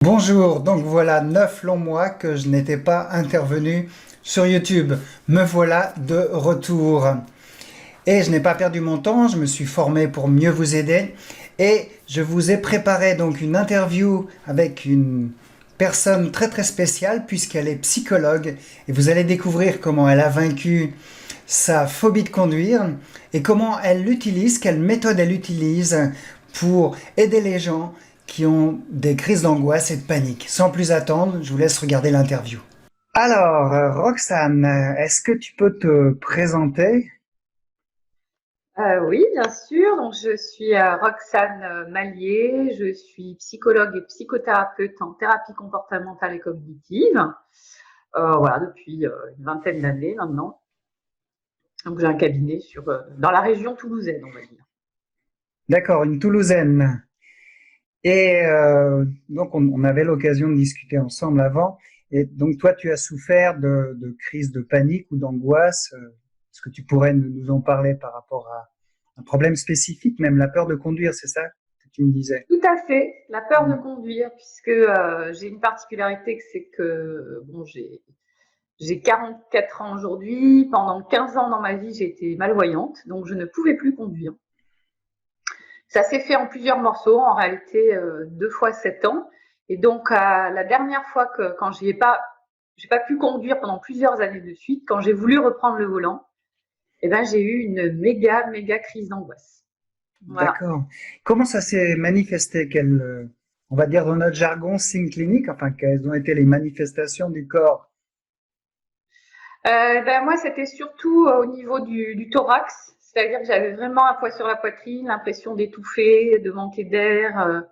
Bonjour, donc voilà 9 longs mois que je n'étais pas intervenu sur YouTube. Me voilà de retour. Et je n'ai pas perdu mon temps, je me suis formé pour mieux vous aider. Et je vous ai préparé donc une interview avec une personne très très spéciale puisqu'elle est psychologue. Et vous allez découvrir comment elle a vaincu sa phobie de conduire et comment elle l'utilise, quelle méthode elle utilise pour aider les gens qui ont des crises d'angoisse et de panique. Sans plus attendre, je vous laisse regarder l'interview. Alors, Roxane, est-ce que tu peux te présenter? Oui, bien sûr. Donc, je suis Roxane Mallier. Je suis psychologue et psychothérapeute en thérapie comportementale et cognitive. Voilà, depuis une vingtaine d'années maintenant. Donc, j'ai un cabinet dans la région toulousaine, on va dire. D'accord, une Toulousaine. Et donc, on avait l'occasion de discuter ensemble avant. Et donc, toi, tu as souffert de crises de panique ou d'angoisse. Est-ce que tu pourrais nous en parler par rapport à un problème spécifique, même la peur de conduire, c'est ça que tu me disais? Tout à fait. La peur de Mm. conduire, puisque j'ai une particularité, c'est que bon, j'ai 44 ans aujourd'hui. Pendant 15 ans dans ma vie, j'ai été malvoyante, donc je ne pouvais plus conduire. Ça s'est fait en plusieurs morceaux, en réalité 2 fois 7 ans. Et donc la dernière fois quand j'ai pas pu conduire pendant plusieurs années de suite, quand j'ai voulu reprendre le volant, eh ben j'ai eu une méga crise d'angoisse. Voilà. D'accord. Comment ça s'est manifesté? On va dire dans notre jargon, signe clinique, enfin, quelles ont été les manifestations du corps? Ben moi c'était surtout au niveau du thorax, c'est-à-dire que j'avais vraiment un poids sur la poitrine, l'impression d'étouffer, de manquer d'air.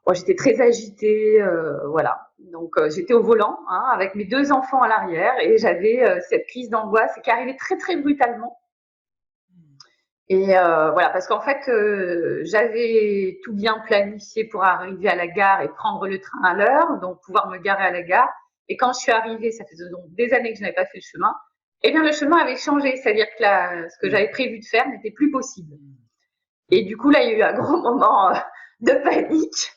Bon, j'étais très agitée, voilà. Donc j'étais au volant hein, avec mes 2 enfants à l'arrière et j'avais cette crise d'angoisse qui arrivait très brutalement. Et voilà, parce qu'en fait, j'avais tout bien planifié pour arriver à la gare et prendre le train à l'heure, donc pouvoir me garer à la gare. Et quand je suis arrivée, ça faisait donc des années que je n'avais pas fait le chemin, eh bien le chemin avait changé, c'est-à-dire que ce que j'avais prévu de faire n'était plus possible. Et du coup, là, il y a eu un gros moment de panique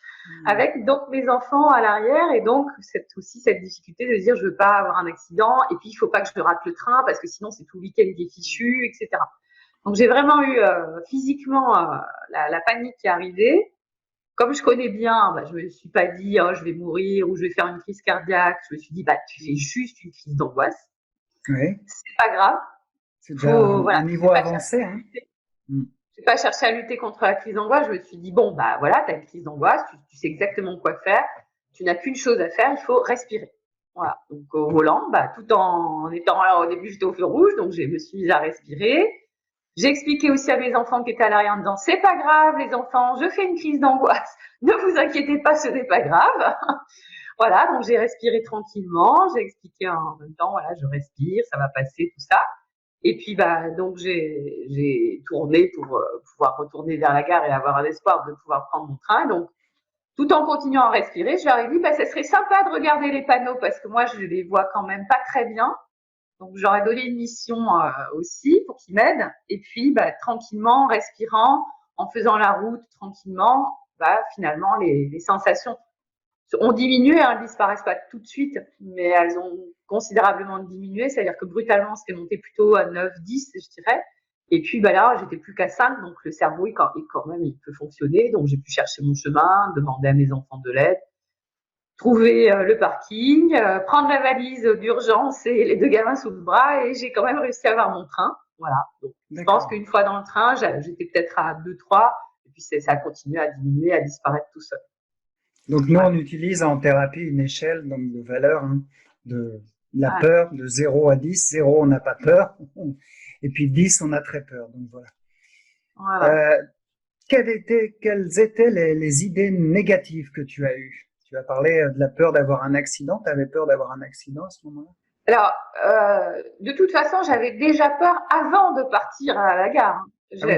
avec donc mes enfants à l'arrière et donc cette difficulté de dire je veux pas avoir un accident et puis il faut pas que je rate le train parce que sinon c'est tout le week-end qui est fichu, etc. Donc j'ai vraiment eu physiquement la panique qui est arrivée. Comme je connais bien, bah, je me suis pas dit oh, je vais mourir ou je vais faire une crise cardiaque. Je me suis dit bah tu fais juste une crise d'angoisse, Oui, c'est pas grave. c'est déjà Faut voilà, un niveau avancé, hein. Mm. j'ai pas cherché à lutter contre la crise d'angoisse. Je me suis dit bon bah voilà, t'as une crise d'angoisse, tu sais exactement quoi faire. Tu n'as qu'une chose à faire, il faut respirer. Voilà. Donc au volant, bah, tout en étant là au début j'étais au feu rouge, donc je me suis mise à respirer. J'ai expliqué aussi à mes enfants qui étaient à l'arrière en disant c'est pas grave les enfants, je fais une crise d'angoisse, ne vous inquiétez pas, ce n'est pas grave. Voilà, donc j'ai respiré tranquillement, j'ai expliqué en même temps, voilà, je respire, ça va passer, tout ça. Et puis bah donc j'ai tourné pour pouvoir retourner vers la gare et avoir un espoir de pouvoir prendre mon train. Donc tout en continuant à respirer, je leur ai dit bah ça serait sympa de regarder les panneaux parce que moi je les vois quand même pas très bien. Donc j'aurais donné une mission aussi pour qu'ils m'aident. Et puis bah, tranquillement, en respirant, en faisant la route tranquillement, bah, finalement les sensations ont diminué. Elles ne disparaissent pas tout de suite, mais elles ont considérablement diminué. C'est-à-dire que brutalement, c'était monté plutôt à 9, 10, je dirais. Et puis bah là, j'étais plus qu'à 5, donc le cerveau, quand même, il peut fonctionner. Donc j'ai pu chercher mon chemin, demander à mes enfants de l'aide, trouver le parking, prendre la valise d'urgence et les 2 gamins sous le bras et j'ai quand même réussi à avoir mon train. Voilà. Donc, je pense D'accord. qu'une fois dans le train, j'étais peut-être à 2, 3 et puis ça a continué à diminuer, à disparaître tout seul. Donc nous, on Voilà. utilise en thérapie une échelle donc, de valeur hein, de la Ouais. peur de 0 à 10. 0, on n'a pas peur. Et puis 10, on a très peur. Donc voilà. Voilà. Euh, quelles étaient les idées négatives que tu as eues? Tu as parlé de la peur d'avoir un accident. Tu avais peur d'avoir un accident à ce moment-là? Alors, de toute façon, j'avais déjà peur avant de partir à la gare. Hein. Ah oui.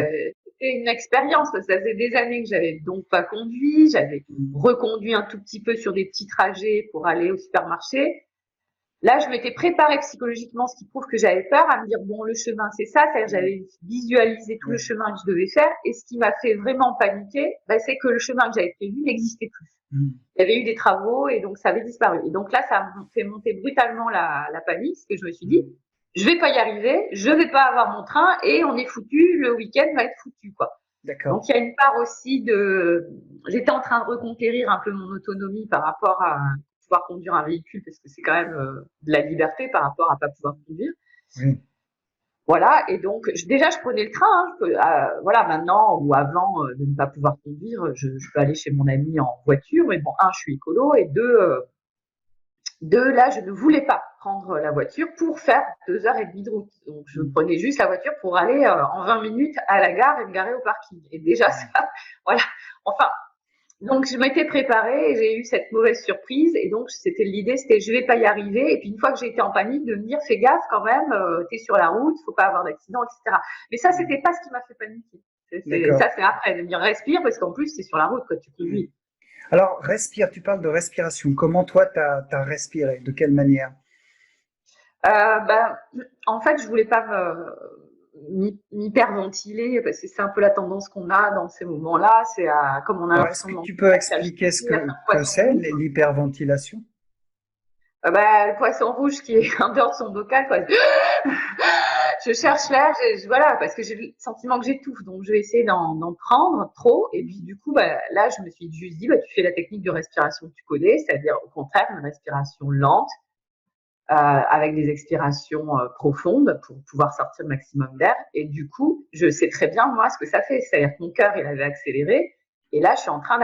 C'était une expérience, parce que ça faisait des années que j'avais donc pas conduit. J'avais Mm. reconduit un tout petit peu sur des petits trajets pour aller au supermarché. Là, je m'étais préparée psychologiquement, ce qui prouve que j'avais peur, à me dire, bon, le chemin, c'est ça, c'est-à-dire j'avais visualisé tout le chemin que je devais faire, et ce qui m'a fait vraiment paniquer, bah, c'est que le chemin que j'avais prévu n'existait plus. Il y avait eu des travaux, et donc ça avait disparu. Et donc là, ça m'a fait monter brutalement la panique, parce que je me suis dit, je vais pas y arriver, je vais pas avoir mon train, et on est foutu, le week-end va être foutu, quoi. Donc il y a une part aussi j'étais en train de reconquérir un peu mon autonomie par rapport à pouvoir conduire un véhicule, parce que c'est quand même de la liberté par rapport à pas pouvoir conduire. Oui. Voilà, et donc déjà je prenais le train, hein, voilà, maintenant ou avant de ne pas pouvoir conduire, je peux aller chez mon ami en voiture, mais bon, je suis écolo, et là, je ne voulais pas prendre la voiture pour faire 2h30 de route. Donc, je prenais juste la voiture pour aller en 20 minutes à la gare et me garer au parking. Et déjà, ça, voilà. Enfin, donc je m'étais préparée et j'ai eu cette mauvaise surprise. Et donc, l'idée, c'était je vais pas y arriver. Et puis, une fois que j'ai été en panique, de me dire fais gaffe quand même, t'es sur la route, faut pas avoir d'accident, etc. Mais ça, c'était pas ce qui m'a fait paniquer. Ça, c'est après, de me dire respire, parce qu'en plus, c'est sur la route, quoi, tu conduis. Alors, respire, tu parles de respiration. Comment toi, tu as respiré? De quelle manière? En fait, je voulais pas m'hyperventiler, parce que c'est un peu la tendance qu'on a dans ces moments-là. C'est comme on a Est-ce que tu peux expliquer ce que c'est, l'hyperventilation? Le poisson rouge qui est en dehors de son bocal, quoi. Je cherche l'air, voilà, parce que j'ai le sentiment que j'étouffe, donc je vais essayer d'en prendre trop. Et puis du coup, là, je me suis juste dit, tu fais la technique de respiration que tu connais, c'est-à-dire au contraire une respiration lente, avec des expirations profondes pour pouvoir sortir le maximum d'air. Et du coup, je sais très bien, moi, ce que ça fait. C'est-à-dire que mon cœur, il avait accéléré. Et là, je suis en train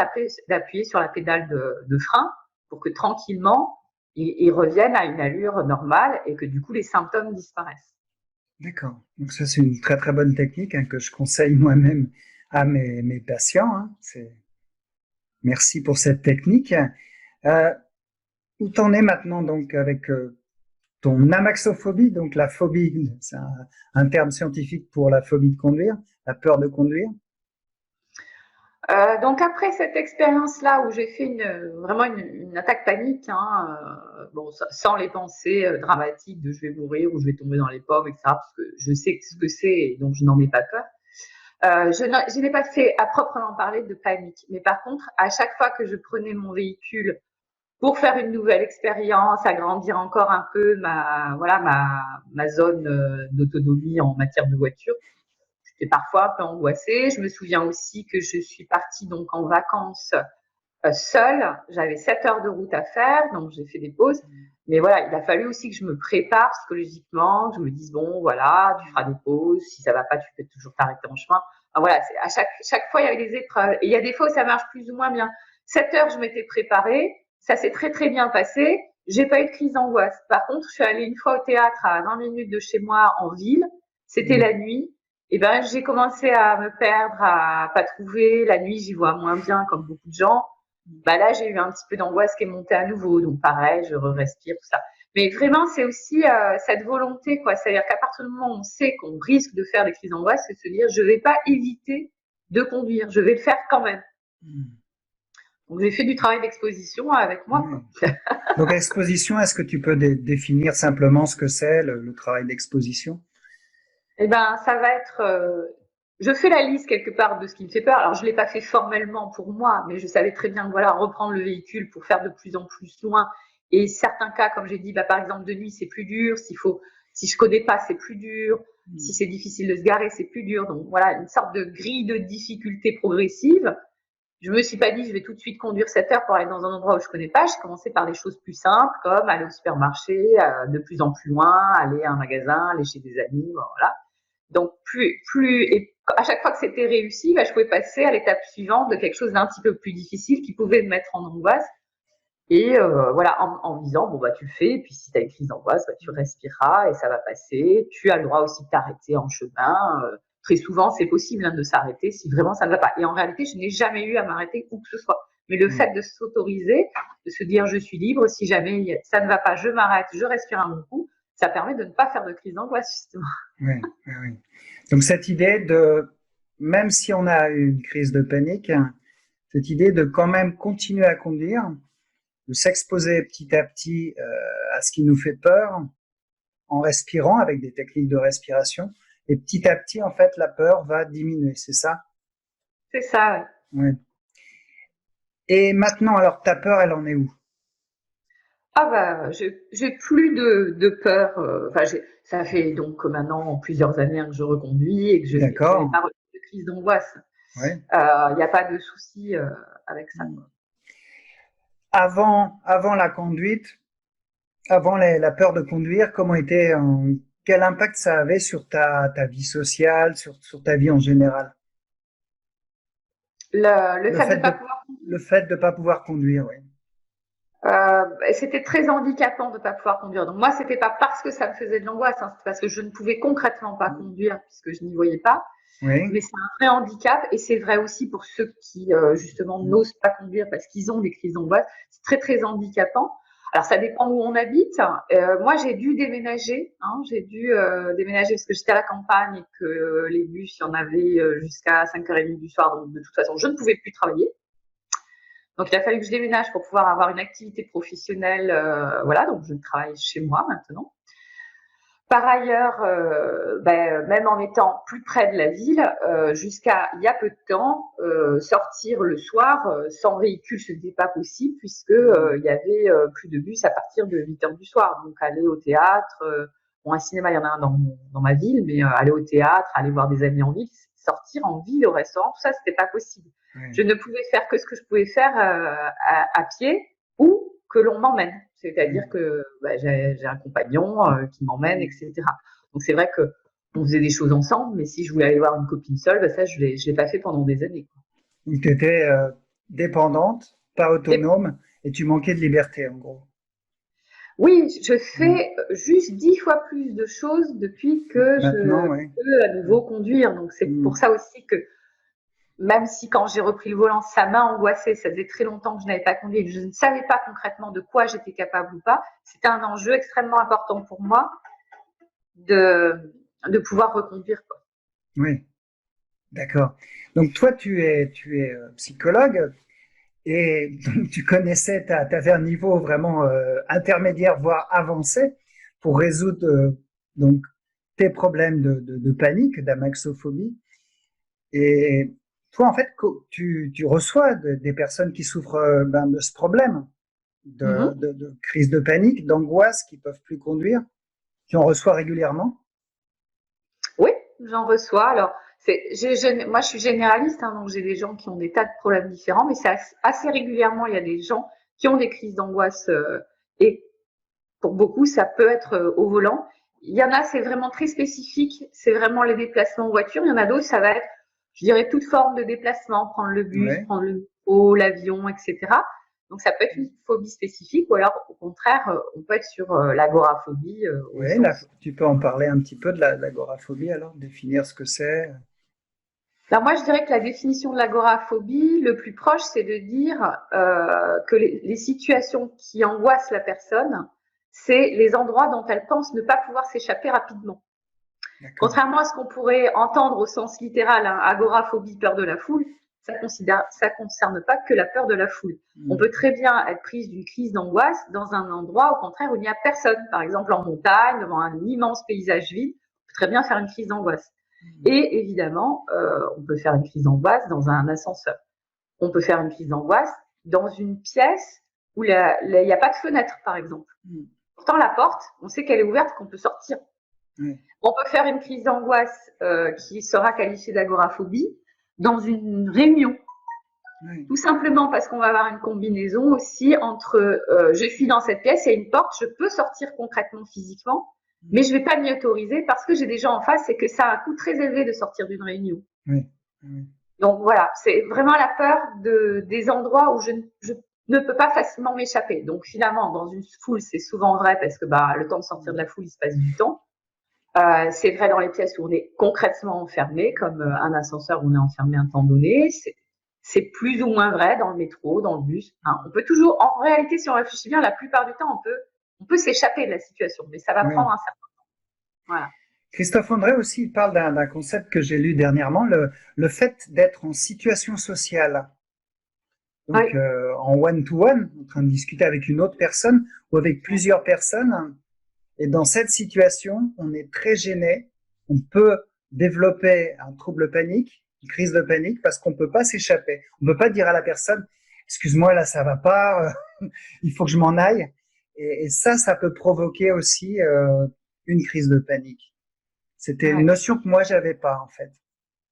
d'appuyer sur la pédale de frein pour que tranquillement, il revienne à une allure normale et que du coup, les symptômes disparaissent. D'accord. Donc ça, c'est une très très bonne technique que je conseille moi-même à mes patients. Merci pour cette technique. Où t'en es maintenant donc avec ton amaxophobie, donc la phobie, c'est un terme scientifique pour la phobie de conduire, la peur de conduire. Donc après cette expérience-là où j'ai fait vraiment une attaque panique, sans les pensées dramatiques de je vais mourir ou je vais tomber dans les pommes, etc., parce que je sais ce que c'est et donc je n'en ai pas peur. Je n'ai pas fait à proprement parler de panique, mais par contre, à chaque fois que je prenais mon véhicule pour faire une nouvelle expérience, agrandir encore un peu ma zone d'autonomie en matière de voiture, j'étais parfois un peu angoissée. Je me souviens aussi que je suis partie donc en vacances seule. J'avais 7 heures de route à faire, donc j'ai fait des pauses. Mais voilà, il a fallu aussi que je me prépare psychologiquement, que je me dise bon, voilà, tu feras des pauses. Si ça va pas, tu peux toujours t'arrêter en chemin. Enfin, voilà, à chaque fois il y avait des épreuves. Et il y a des fois où ça marche plus ou moins bien. 7 heures, je m'étais préparée, ça s'est très très bien passé. J'ai pas eu de crise d'angoisse. Par contre, je suis allée une fois au théâtre à 20 minutes de chez moi en ville. C'était la nuit. Et j'ai commencé à me perdre, à pas trouver. La nuit, j'y vois moins bien, comme beaucoup de gens. Là, j'ai eu un petit peu d'angoisse qui est montée à nouveau. Donc, pareil, je respire, tout ça. Mais vraiment, c'est aussi cette volonté, quoi. C'est-à-dire qu'à partir du moment où on sait qu'on risque de faire des crises d'angoisse, c'est de se dire, je vais pas éviter de conduire. Je vais le faire quand même. Donc, j'ai fait du travail d'exposition avec moi. Donc, exposition, est-ce que tu peux définir simplement ce que c'est le travail d'exposition? Ça va être je fais la liste quelque part de ce qui me fait peur. Alors, je l'ai pas fait formellement pour moi, mais je savais très bien que reprendre le véhicule pour faire de plus en plus loin. Et certains cas, comme j'ai dit, par exemple, de nuit, c'est plus dur. Si je connais pas, c'est plus dur. Si c'est difficile de se garer, c'est plus dur. Donc, voilà, une sorte de grille de difficulté progressive. Je me suis pas dit, je vais tout de suite conduire 7 heures pour aller dans un endroit où je connais pas. J'ai commencé par des choses plus simples, comme aller au supermarché, de plus en plus loin, aller à un magasin, aller chez des amis, voilà. Donc, et à chaque fois que c'était réussi, je pouvais passer à l'étape suivante de quelque chose d'un petit peu plus difficile qui pouvait me mettre en angoisse. Et en me disant, tu le fais, et puis si tu as une crise d'angoisse, tu respireras et ça va passer. Tu as le droit aussi de t'arrêter en chemin. Très souvent, c'est possible de s'arrêter si vraiment ça ne va pas. Et en réalité, je n'ai jamais eu à m'arrêter où que ce soit. Mais le fait de s'autoriser, de se dire, je suis libre, si jamais ça ne va pas, je m'arrête, je respire un bon coup, ça permet de ne pas faire de crise d'angoisse, justement. Oui. Donc, cette idée même si on a une crise de panique, cette idée de quand même continuer à conduire, de s'exposer petit à petit à à ce qui nous fait peur en respirant avec des techniques de respiration. Et petit à petit, en fait, la peur va diminuer, c'est ça? C'est ça, ouais. Ouais. Et maintenant, alors, ta peur, elle en est où? Ah bah, j'ai plus de peur. Enfin, ça fait donc maintenant plusieurs années, hein, que je reconduis et que je n'ai D'accord. pas de crise d'angoisse. Ouais. Il n'y a pas de souci avec ça, quoi. Avant la conduite, avant la peur de conduire, quel impact ça avait sur ta vie sociale, sur ta vie en général? Le Le fait de fait ne pas de, pouvoir, le fait de pas pouvoir conduire, oui. c'était très handicapant de ne pas pouvoir conduire. Donc moi, c'était pas parce que ça me faisait de l'angoisse, hein, c'est parce que je ne pouvais concrètement pas conduire puisque je n'y voyais pas. Mais Oui. c'est un vrai handicap et c'est vrai aussi pour ceux qui justement n'osent pas conduire parce qu'ils ont des crises d'angoisse. C'est très handicapant. Alors ça dépend où on habite. Moi j'ai dû déménager, hein, j'ai dû déménager parce que j'étais à la campagne et que les bus, il y en avait jusqu'à 5h30 du soir, donc de toute façon je ne pouvais plus travailler. Donc il a fallu que je déménage pour pouvoir avoir une activité professionnelle, voilà, donc je travaille chez moi maintenant. Par ailleurs, même en étant plus près de la ville, jusqu'à il y a peu de temps, sortir le soir sans véhicule, ce n'était pas possible puisque il y avait plus de bus à partir de 8h du soir. Donc aller au théâtre, bon, un cinéma, il y en a un dans ma ville, mais aller au théâtre, aller voir des amis en ville, sortir en ville au restaurant, tout ça, c'était pas possible. Oui. Je ne pouvais faire que ce que je pouvais faire à pied ou que l'on m'emmène. C'est-à-dire que j'ai un compagnon qui m'emmène, etc. Donc c'est vrai que on faisait des choses ensemble, mais si je voulais aller voir une copine seule, ça je l'ai pas fait pendant des années, quoi. Tu étais dépendante, pas Et autonome, et tu manquais de liberté, en gros. oui, je Mm. fais juste 10 fois plus de choses depuis que je Maintenant, oui. peux à nouveau conduire. Donc c'est pour Mm. ça aussi que même si quand j'ai repris le volant, ça m'a angoissée, ça faisait très longtemps que je n'avais pas conduit, je ne savais pas concrètement de quoi j'étais capable ou pas, c'était un enjeu extrêmement important pour moi de pouvoir reconduire, quoi. Oui, d'accord. Donc toi, tu es psychologue et donc tu connaissais, tu avais un niveau vraiment intermédiaire, voire avancé pour résoudre donc tes problèmes de panique, d'amaxophobie. Et toi, en fait, tu reçois des personnes qui souffrent de ce problème, Mhm. de crise de panique, d'angoisse, qui peuvent plus conduire. Tu en reçois régulièrement? Oui, j'en reçois. Alors, moi, je suis généraliste, hein, donc j'ai des gens qui ont des tas de problèmes différents, mais c'est assez régulièrement, il y a des gens qui ont des crises d'angoisse et pour beaucoup, ça peut être au volant. Il y en a, c'est vraiment très spécifique, c'est vraiment les déplacements en voiture. Il y en a d'autres, ça va être, je dirais, toute forme de déplacement, prendre le bus, Oui. prendre le métro, l'avion, etc. Donc, ça peut être une phobie spécifique, ou alors, au contraire, on peut être sur l'agoraphobie au Oui, sens. tu peux en parler un petit peu de l'agoraphobie alors, définir ce que c'est. Alors moi, je dirais que la définition de l'agoraphobie, le plus proche, c'est de dire que les situations qui angoissent la personne, c'est les endroits dont elle pense ne pas pouvoir s'échapper rapidement. D'accord. Contrairement à ce qu'on pourrait entendre au sens littéral, hein, agoraphobie, peur de la foule, ça concerne pas que la peur de la foule. On Mm. peut très bien être prise d'une crise d'angoisse dans un endroit, au contraire, où il n'y a personne. Par exemple, en montagne, devant un immense paysage vide, on peut très bien faire une crise d'angoisse. Et évidemment, on peut faire une crise d'angoisse dans un ascenseur. On peut faire une crise d'angoisse dans une pièce où il n'y a pas de fenêtre, par exemple. Mm. Pourtant, la porte, on sait qu'elle est ouverte, qu'on peut sortir. Oui. On peut faire une crise d'angoisse qui sera qualifiée d'agoraphobie dans une réunion. Oui. Tout simplement parce qu'on va avoir une combinaison aussi entre je suis dans cette pièce, il y a une porte, je peux sortir concrètement physiquement, mais je ne vais pas m'y autoriser parce que j'ai des gens en face et que ça a un coût très élevé de sortir d'une réunion. Oui. Oui. Donc voilà, c'est vraiment la peur des endroits où je ne peux pas facilement m'échapper. Donc finalement, dans une foule, c'est souvent vrai parce que le temps de sortir de la foule, il se passe du temps. C'est vrai dans les pièces où on est concrètement enfermé, comme un ascenseur où on est enfermé un temps donné. C'est plus ou moins vrai dans le métro, dans le bus. Hein. On peut toujours, en réalité, si on réfléchit bien, la plupart du temps, on peut s'échapper de la situation, mais ça va prendre Oui. un certain temps. Voilà. Christophe André aussi il parle d'un concept que j'ai lu dernièrement, le fait d'être en situation sociale. donc Oui. en one-to-one, en train de discuter avec une autre personne ou avec plusieurs personnes. Et dans cette situation, on est très gêné. On peut développer un trouble panique, une crise de panique, parce qu'on peut pas s'échapper. On peut pas dire à la personne, excuse-moi, là, ça va pas, il faut que je m'en aille. Et ça peut provoquer aussi une crise de panique. C'était une Ouais. notion que moi, j'avais pas, en fait.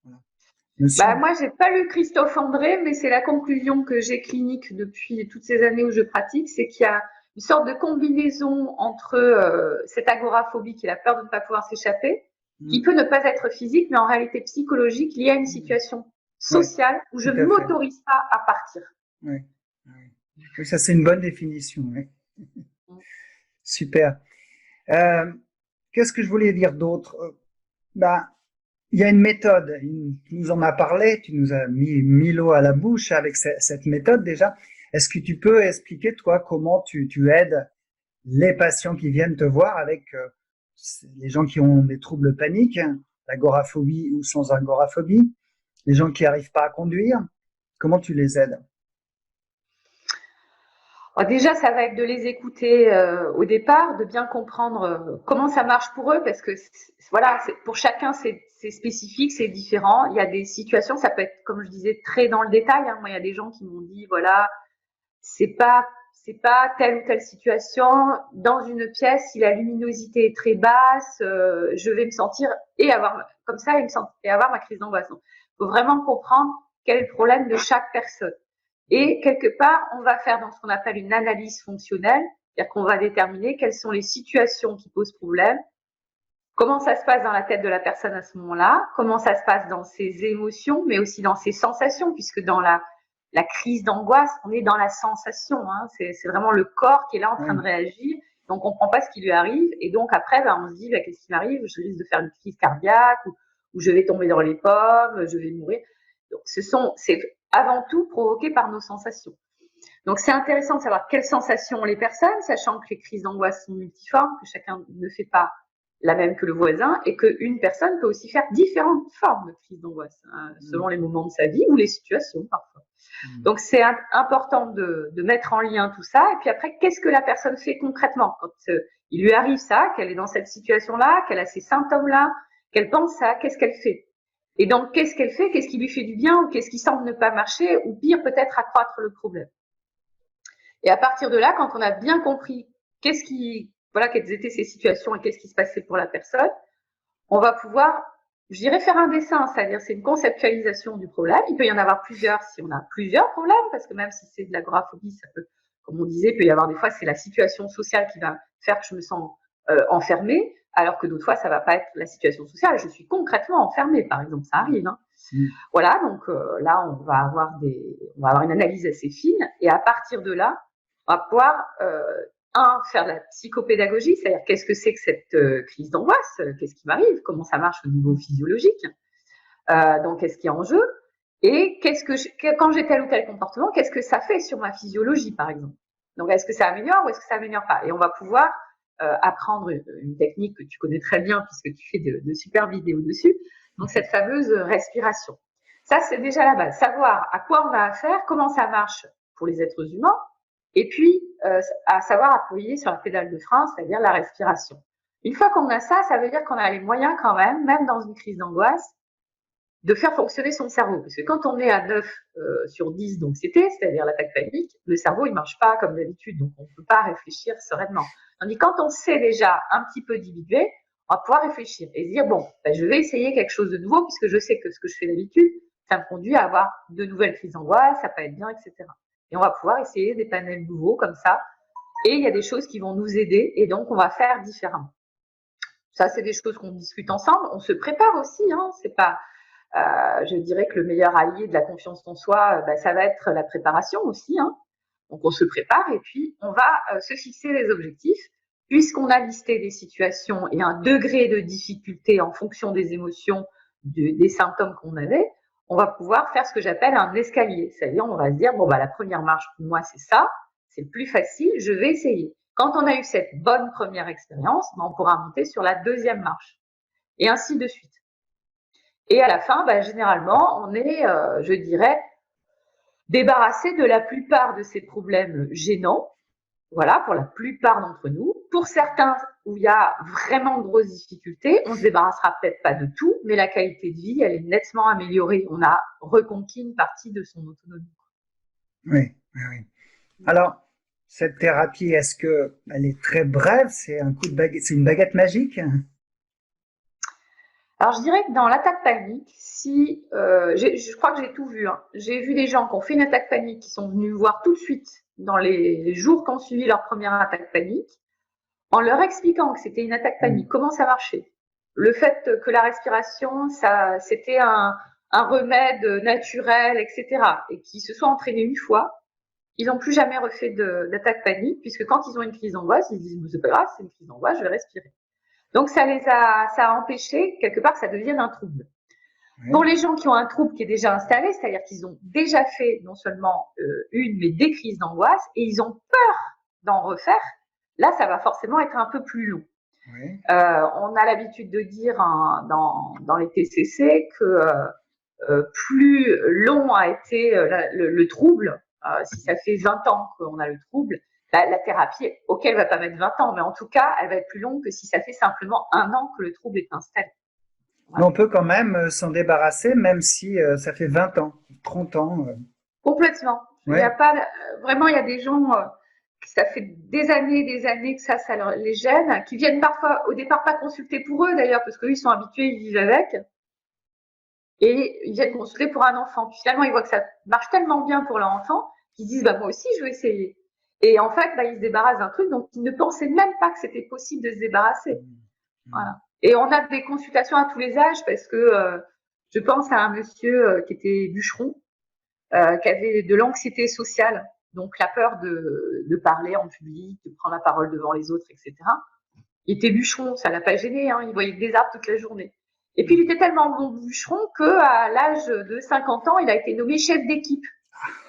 Voilà. Bah, Notion. moi, j'ai pas lu Christophe André, mais c'est la conclusion que j'ai clinique depuis toutes ces années où je pratique, c'est qu'il y a une sorte de combinaison entre cette agoraphobie qui est la peur de ne pas pouvoir s'échapper, qui peut ne pas être physique, mais en réalité psychologique, liée à une situation Oui, sociale où je tout ne à fait. m'autorise pas à partir. Oui, oui. Oui, ça, c'est une bonne définition. Oui. Super. Euh, Qu'est-ce que je voulais dire d'autre? Ben, il y a une méthode. Tu nous en as parlé, tu nous as mis l'eau à la bouche avec cette méthode déjà. Est-ce que tu peux expliquer, toi, comment tu aides les patients qui viennent te voir avec les gens qui ont des troubles paniques, l'agoraphobie ou sans agoraphobie, les gens qui n'arrivent pas à conduire? Comment tu les aides? Alors déjà, ça va être de les écouter au départ, de bien comprendre comment ça marche pour eux, parce que voilà, pour chacun c'est spécifique, c'est différent. Il y a des situations, ça peut être, comme je disais, très dans le détail. Hein. Moi, il y a des gens qui m'ont dit, voilà, c'est pas c'est pas telle ou telle situation. Dans une pièce, si la luminosité est très basse, je vais me sentir et avoir comme ça et avoir ma crise d'angoisse. Il faut vraiment comprendre quel est le problème de chaque personne. Et quelque part, on va faire dans ce qu'on appelle une analyse fonctionnelle, c'est-à-dire qu'on va déterminer quelles sont les situations qui posent problème, comment ça se passe dans la tête de la personne à ce moment-là, comment ça se passe dans ses émotions, mais aussi dans ses sensations, puisque dans la crise d'angoisse, on est dans la sensation. Hein, c'est vraiment le corps qui est là en train de Oui, réagir. Donc, on ne comprend pas ce qui lui arrive. Et donc, après, ben, on se dit, ben, qu'est-ce qui m'arrive? Je risque de faire une crise cardiaque ou je vais tomber dans les pommes, je vais mourir. Donc, c'est avant tout provoqué par nos sensations. Donc, c'est intéressant de savoir quelles sensations ont les personnes, sachant que les crises d'angoisse sont multiformes, que chacun ne fait pas la même que le voisin et qu'une personne peut aussi faire différentes formes de crise d'angoisse, hein, selon les moments de sa vie ou les situations parfois. Donc, c'est important de mettre en lien tout ça. Et puis après, qu'est-ce que la personne fait concrètement quand il lui arrive ça, qu'elle est dans cette situation-là, qu'elle a ces symptômes-là, qu'elle pense ça, qu'est-ce qu'elle fait? Et donc, qu'est-ce qu'elle fait? Qu'est-ce qui lui fait du bien ou qu'est-ce qui semble ne pas marcher ou pire, peut-être accroître le problème? Et à partir de là, quand on a bien compris voilà, quelles étaient ces situations et qu'est-ce qui se passait pour la personne, on va pouvoir, je dirais, faire un dessin, c'est-à-dire c'est une conceptualisation du problème. Il peut y en avoir plusieurs si on a plusieurs problèmes, parce que même si c'est de l'agoraphobie, ça peut, comme on disait, peut y avoir des fois c'est la situation sociale qui va faire que je me sens enfermée, alors que d'autres fois ça va pas être la situation sociale. Je suis concrètement enfermée, par exemple, ça arrive. Hein. Voilà, donc là on va avoir une analyse assez fine, et à partir de là, on va pouvoir faire de la psychopédagogie, c'est-à-dire qu'est-ce que c'est que cette crise d'angoisse, qu'est-ce qui m'arrive, comment ça marche au niveau physiologique, donc qu'est-ce qui est en jeu, et quand j'ai tel ou tel comportement, qu'est-ce que ça fait sur ma physiologie, par exemple. Donc est-ce que ça améliore ou est-ce que ça améliore pas? Et on va pouvoir apprendre une technique que tu connais très bien puisque tu fais de super vidéos dessus, donc cette fameuse respiration. Ça, c'est déjà la base, savoir à quoi on a affaire, comment ça marche pour les êtres humains, et puis à savoir appuyer sur la pédale de frein, c'est-à-dire la respiration. Une fois qu'on a ça, ça veut dire qu'on a les moyens quand même dans une crise d'angoisse, de faire fonctionner son cerveau. Parce que quand on est à 9 sur 10 d'anxiété, c'est-à-dire l'attaque panique, le cerveau il marche pas comme d'habitude, donc on ne peut pas réfléchir sereinement. Tandis que quand on sait déjà un petit peu diluer, on va pouvoir réfléchir et se dire, bon, ben, je vais essayer quelque chose de nouveau, puisque je sais que ce que je fais d'habitude, ça me conduit à avoir de nouvelles crises d'angoisse, ça peut être bien, etc. Et on va pouvoir essayer des panels nouveaux comme ça. Et il y a des choses qui vont nous aider, et donc on va faire différemment. Ça, c'est des choses qu'on discute ensemble. On se prépare aussi, hein. C'est pas, je dirais que le meilleur allié de la confiance en soi, ça va être la préparation aussi. Hein. Donc on se prépare et puis on va se fixer des objectifs. Puisqu'on a listé des situations et un degré de difficulté en fonction des émotions, des symptômes qu'on avait, on va pouvoir faire ce que j'appelle un escalier. C'est-à-dire on va se dire, bon, bah, la première marche pour moi, c'est ça, c'est le plus facile, je vais essayer. Quand on a eu cette bonne première expérience, on pourra monter sur la deuxième marche. Et ainsi de suite. Et à la fin, généralement, on est, je dirais, débarrasser de la plupart de ces problèmes gênants. Voilà, pour la plupart d'entre nous. Pour certains où il y a vraiment de grosses difficultés, on ne se débarrassera peut-être pas de tout, mais la qualité de vie, elle est nettement améliorée. On a reconquis une partie de son autonomie. Oui, oui, oui. Alors, cette thérapie, est-ce que elle est très brève? C'est un coup de baguette, c'est une baguette magique? Alors, je dirais que dans l'attaque panique, si je crois que j'ai tout vu, hein. J'ai vu des gens qui ont fait une attaque panique, qui sont venus me voir tout de suite dans les jours qui ont suivi leur première attaque panique, en leur expliquant que c'était une attaque panique, comment ça marchait. Le fait que la respiration, ça, c'était un remède naturel, etc. Et qui se soient entraînés une fois, ils n'ont plus jamais refait d'attaque panique, puisque quand ils ont une crise d'angoisse, ils se disent, c'est pas grave, c'est une crise d'angoisse, je vais respirer. Donc ça a empêché, quelque part, que ça devienne un trouble. Oui. Pour les gens qui ont un trouble qui est déjà installé, c'est-à-dire qu'ils ont déjà fait non seulement une, mais des crises d'angoisse, et ils ont peur d'en refaire, là, ça va forcément être un peu plus long. Oui. On a l'habitude de dire dans les TCC que plus long a été le trouble, si ça fait 20 ans qu'on a le trouble, la thérapie, ok, elle va pas mettre 20 ans, mais en tout cas, elle va être plus longue que si ça fait simplement 1 an que le trouble est installé. Mais on peut quand même s'en débarrasser, même si ça fait 20 ans, 30 ans. Complètement. Il y a pas vraiment, il y a des gens ça fait des années que ça les gêne, qui viennent parfois au départ pas consulter pour eux d'ailleurs, parce qu'eux ils sont habitués, ils vivent avec, et ils viennent consulter pour un enfant. Puis finalement ils voient que ça marche tellement bien pour leur enfant qu'ils disent bah moi aussi je vais essayer. Et en fait ils se débarrassent d'un truc dont ils ne pensaient même pas que c'était possible de se débarrasser. Voilà. Et on a des consultations à tous les âges parce que je pense à un monsieur qui était bûcheron, qui avait de l'anxiété sociale, donc la peur de parler en public, de prendre la parole devant les autres, etc. Il était bûcheron, ça l'a pas gêné, hein, il voyait des arbres toute la journée. Et puis il était tellement bon bûcheron qu'à l'âge de 50 ans, il a été nommé chef d'équipe.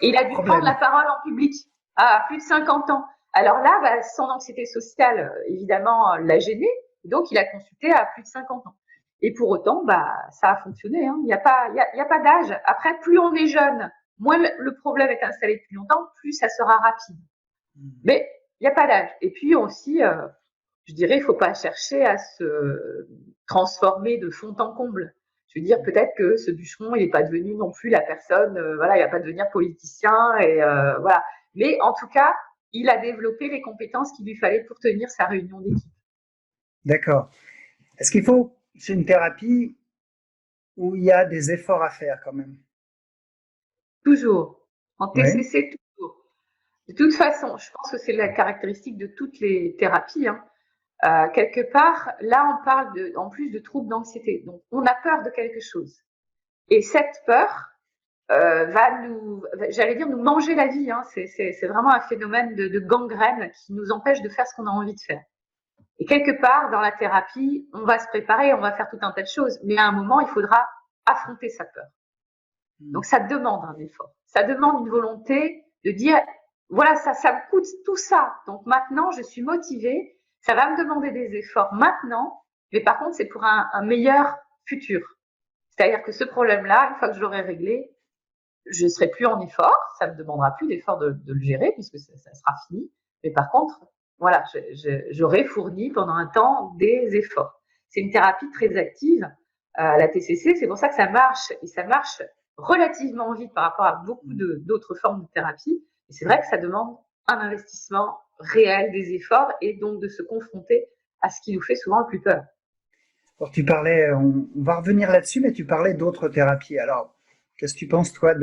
Et il a dû prendre la parole en public à plus de 50 ans. Alors là, son anxiété sociale, évidemment, l'a gêné. Donc il a consulté à plus de 50 ans. Et pour autant, ça a fonctionné. Hein. Il n'y a pas d'âge. Après, plus on est jeune, moins le problème est installé depuis longtemps, plus ça sera rapide. Mais il n'y a pas d'âge. Et puis aussi, je dirais, il ne faut pas chercher à se transformer de fond en comble. Je veux dire, peut-être que ce bûcheron, il n'est pas devenu non plus la personne, voilà, il va pas devenir politicien, et voilà. Mais en tout cas, il a développé les compétences qu'il lui fallait pour tenir sa réunion d'équipe. D'accord. Est-ce qu'il faut, c'est une thérapie où il y a des efforts à faire quand même? Toujours. En TCC, Oui. toujours. De toute façon, je pense que c'est la caractéristique de toutes les thérapies, hein. Quelque part, là, on parle en plus de troubles d'anxiété. Donc, on a peur de quelque chose. Et cette peur va j'allais dire, nous manger la vie. Hein. C'est vraiment un phénomène de gangrène qui nous empêche de faire ce qu'on a envie de faire. Et quelque part, dans la thérapie, on va se préparer, on va faire tout un tas de choses. Mais à un moment, il faudra affronter sa peur. Donc, ça demande un effort. Ça demande une volonté de dire, voilà, ça me coûte tout ça. Donc, maintenant, je suis motivée. Ça va me demander des efforts maintenant. Mais par contre, c'est pour un meilleur futur. C'est-à-dire que ce problème-là, une fois que je l'aurai réglé, je ne serai plus en effort. Ça ne me demandera plus d'effort de le gérer puisque ça sera fini. Mais par contre, voilà, j'aurai fourni pendant un temps des efforts. C'est une thérapie très active. La TCC, c'est pour ça que ça marche. Et ça marche relativement vite par rapport à beaucoup d'autres formes de thérapie. Et c'est vrai que ça demande un investissement réel, des efforts, et donc de se confronter à ce qui nous fait souvent le plus peur. Alors, tu parlais, on va revenir là-dessus, mais tu parlais d'autres thérapies. Alors, qu'est-ce que tu penses, toi,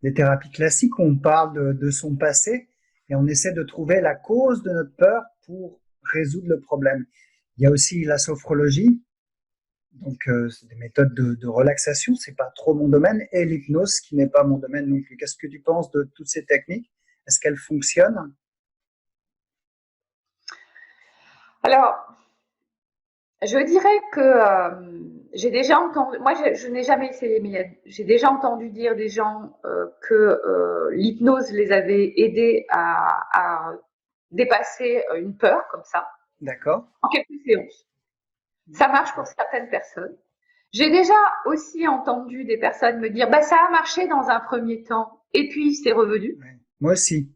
des thérapies classiques où on parle de son passé et on essaie de trouver la cause de notre peur pour résoudre le problème? Il y a aussi la sophrologie, donc c'est des méthodes de relaxation, c'est pas trop mon domaine, et l'hypnose, qui n'est pas mon domaine non plus. Qu'est-ce que tu penses de toutes ces techniques? Est-ce qu'elles fonctionnent? Alors, je dirais que j'ai déjà entendu, moi je n'ai jamais essayé, mais j'ai déjà entendu dire des gens que l'hypnose les avait aidés à dépasser une peur comme ça, D'accord. en quelques séances. Ça marche pour certaines personnes. J'ai déjà aussi entendu des personnes me dire, ça a marché dans un premier temps, et puis c'est revenu. Ouais. Moi aussi.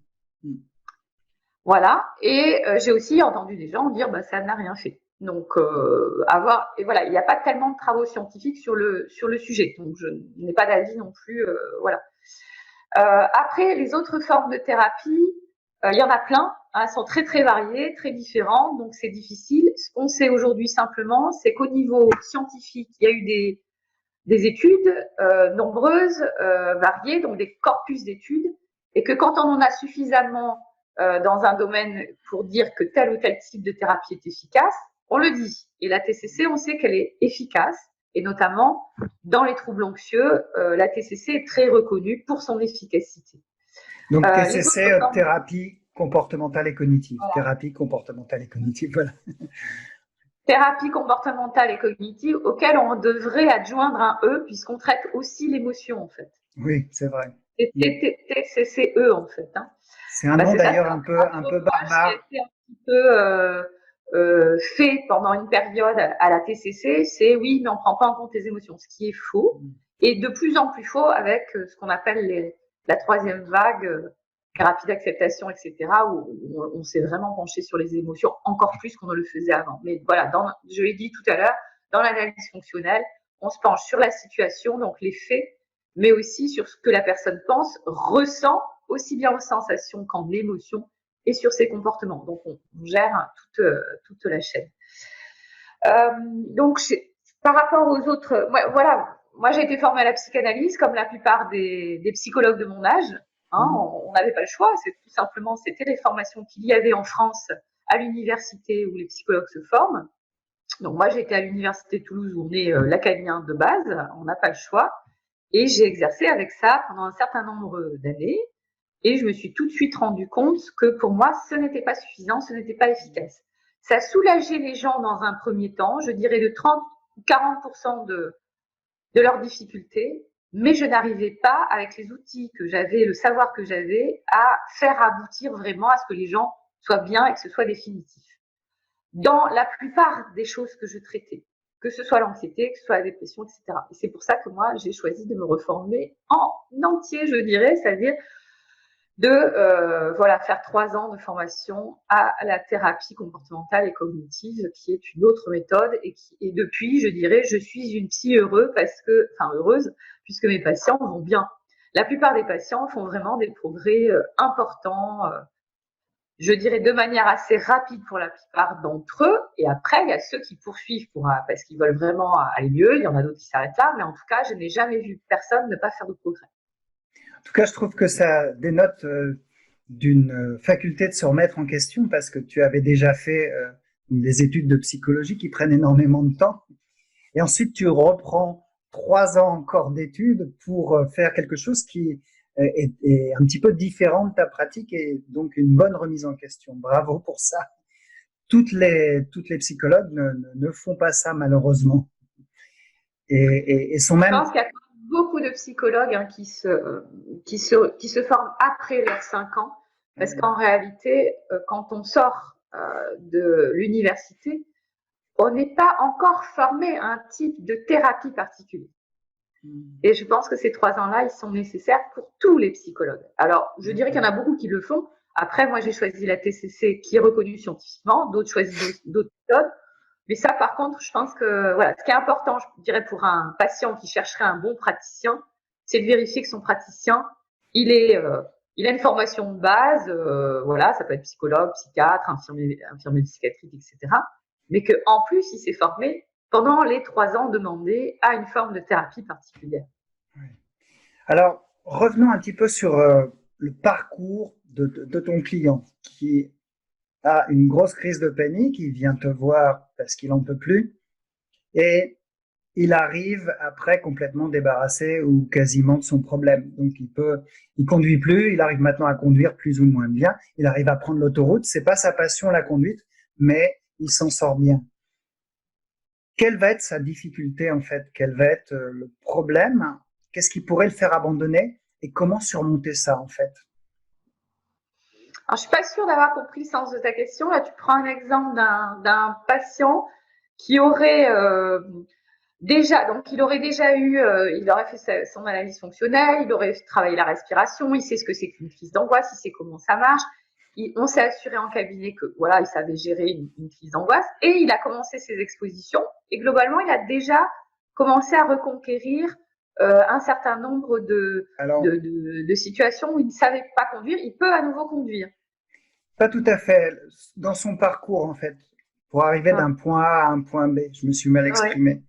Voilà. Et j'ai aussi entendu des gens dire bah ça n'a rien fait. Donc et voilà, il n'y a pas tellement de travaux scientifiques sur le sujet, donc je n'ai pas d'avis non plus. Voilà. Après, les autres formes de thérapie, il y en a plein. Elles sont très très variées, très différentes, donc c'est difficile. Ce qu'on sait aujourd'hui simplement, c'est qu'au niveau scientifique, il y a eu des études nombreuses, variées, donc des corpus d'études, et que quand on en a suffisamment dans un domaine pour dire que tel ou tel type de thérapie est efficace, on le dit. Et la TCC, on sait qu'elle est efficace, et notamment dans les troubles anxieux, la TCC est très reconnue pour son efficacité. Donc Les TCC, autres formes, thérapie comportementale et cognitive. voilà. Thérapie comportementale et cognitive, voilà. Thérapie comportementale et cognitive, auquel on devrait adjoindre un E, puisqu'on traite aussi l'émotion, en fait. Oui, c'est vrai. C'est TCCE, en fait. Hein. C'est un Bah, nom c'est ça, c'est d'ailleurs un un peu reproche qui a barbare. été un petit peu fait pendant une période à la TCC, c'est oui, mais on ne prend pas en compte les émotions, ce qui est faux, et de plus en plus faux avec ce qu'on appelle la troisième vague, thérapie d'acceptation, etc., où on s'est vraiment penché sur les émotions encore plus qu'on ne le faisait avant. Mais voilà, je l'ai dit tout à l'heure, dans l'analyse fonctionnelle, on se penche sur la situation, donc les faits, mais aussi sur ce que la personne pense, ressent, aussi bien aux sensations qu'en émotions, et sur ses comportements. Donc, on gère toute la chaîne. Donc, par rapport aux autres, voilà, moi j'ai été formée à la psychanalyse, comme la plupart des psychologues de mon âge. Hein, on n'avait pas le choix, c'est tout simplement, c'était les formations qu'il y avait en France à l'université où les psychologues se forment. Donc, moi j'étais à l'université de Toulouse où on est l'académien de base, on n'a pas le choix. Et j'ai exercé avec ça pendant un certain nombre d'années. Et je me suis tout de suite rendu compte que pour moi, ce n'était pas suffisant, ce n'était pas efficace. Ça soulageait les gens dans un premier temps, je dirais de 30 ou 40% de leurs difficultés, mais je n'arrivais pas, avec les outils que j'avais, le savoir que j'avais, à faire aboutir vraiment à ce que les gens soient bien et que ce soit définitif. Dans la plupart des choses que je traitais, que ce soit l'anxiété, que ce soit la dépression, etc. Et c'est pour ça que moi, j'ai choisi de me reformer en entier, je dirais, c'est-à-dire de voilà, faire 3 ans de formation à la thérapie comportementale et cognitive, qui est une autre méthode et depuis, je dirais, je suis une psy heureuse heureuse, puisque mes patients vont bien. La plupart des patients font vraiment des progrès importants, je dirais de manière assez rapide pour la plupart d'entre eux. Et après, il y a ceux qui poursuivent parce qu'ils veulent vraiment aller mieux. Il y en a d'autres qui s'arrêtent là, mais en tout cas, je n'ai jamais vu personne ne pas faire de progrès. En tout cas, je trouve que ça dénote d'une faculté de se remettre en question parce que tu avais déjà fait des études de psychologie qui prennent énormément de temps. Et ensuite, tu reprends 3 ans encore d'études pour faire quelque chose qui est un petit peu différent de ta pratique et donc une bonne remise en question. Bravo pour ça. Toutes les psychologues ne font pas ça malheureusement et sont Je même. pense qu'il y a beaucoup de psychologues qui se forment après leurs 5 ans, parce qu'en réalité, quand on sort de l'université, on n'est pas encore formé à un type de thérapie particulier. Et je pense que ces 3 ans-là, ils sont nécessaires pour tous les psychologues. Alors, je dirais qu'il y en a beaucoup qui le font. Après, moi, j'ai choisi la TCC qui est reconnue scientifiquement, d'autres choisissent d'autres méthodes. Mais ça, par contre, je pense que voilà, ce qui est important, je dirais, pour un patient qui chercherait un bon praticien, c'est de vérifier que son praticien, il a une formation de base, voilà, ça peut être psychologue, psychiatre, infirmier psychiatrique, etc. Mais qu'en plus, il s'est formé pendant les 3 ans demandés à une forme de thérapie particulière. Alors, revenons un petit peu sur le parcours de ton client qui a une grosse crise de panique, il vient te voir parce qu'il en peut plus et il arrive après complètement débarrassé ou quasiment de son problème. Donc il conduit plus, il arrive maintenant à conduire plus ou moins bien, il arrive à prendre l'autoroute, c'est pas sa passion la conduite, mais il s'en sort bien. Quelle va être sa difficulté en fait? Quel va être le problème? Qu'est-ce qui pourrait le faire abandonner? Et comment surmonter ça en fait? Alors, je suis pas sûre d'avoir compris le sens de ta question. Là, tu prends un exemple d'un patient qui aurait Déjà, donc il aurait déjà eu, il aurait fait son analyse fonctionnelle, il aurait travaillé la respiration, il sait ce que c'est qu'une crise d'angoisse, il sait comment ça marche. On s'est assuré en cabinet que voilà, il savait gérer une crise d'angoisse et il a commencé ses expositions et globalement, il a déjà commencé à reconquérir un certain nombre Alors, de situations où il ne savait pas conduire. Il peut à nouveau conduire. pas tout à fait. Dans son parcours, en fait, pour arriver Ouais. d'un point A à un point B, je me suis mal Ouais. exprimé.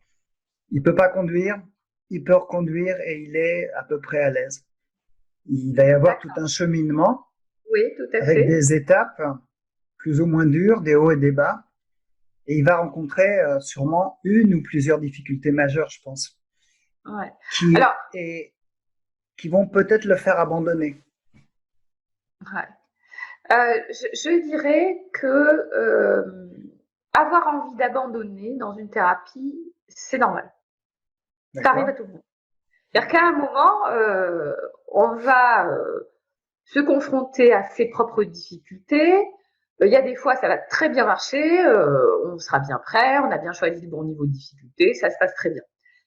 Il peut pas conduire, il peut reconduire et il est à peu près à l'aise. Il va y avoir tout D'accord. un cheminement Oui, tout à avec fait. des étapes plus ou moins dures, des hauts et des bas. Et il va rencontrer sûrement une ou plusieurs difficultés majeures, je pense, Ouais. qui, Alors, est, qui vont peut-être le faire abandonner. ouais. Je dirais que avoir envie d'abandonner dans une thérapie, c'est normal. Ça arrive D'accord? à tout le monde. C'est-à-dire qu'à un moment, on va se confronter à ses propres difficultés. Il y a des fois, ça va très bien marcher, on sera bien prêt, on a bien choisi le bon niveau de difficulté, ça se passe très bien.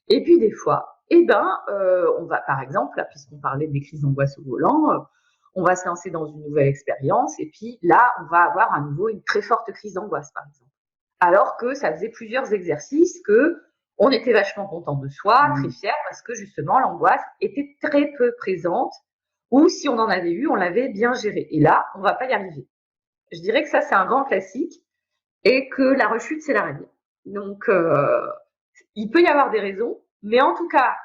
Et puis des fois, on va, par exemple, là, puisqu'on parlait des crises d'angoisse au volant, on va se lancer dans une nouvelle expérience, et puis là, on va avoir à nouveau une très forte crise d'angoisse, par exemple. Alors que ça faisait plusieurs exercices que on était vachement content de soi, très Hmm. fier, parce que justement, l'angoisse était très peu présente, ou si on en avait eu, on l'avait bien géré. Et là, on va pas y arriver. Je dirais que ça, c'est un grand classique, et que la rechute, c'est la règle. Donc, il peut y avoir des raisons, mais en tout cas,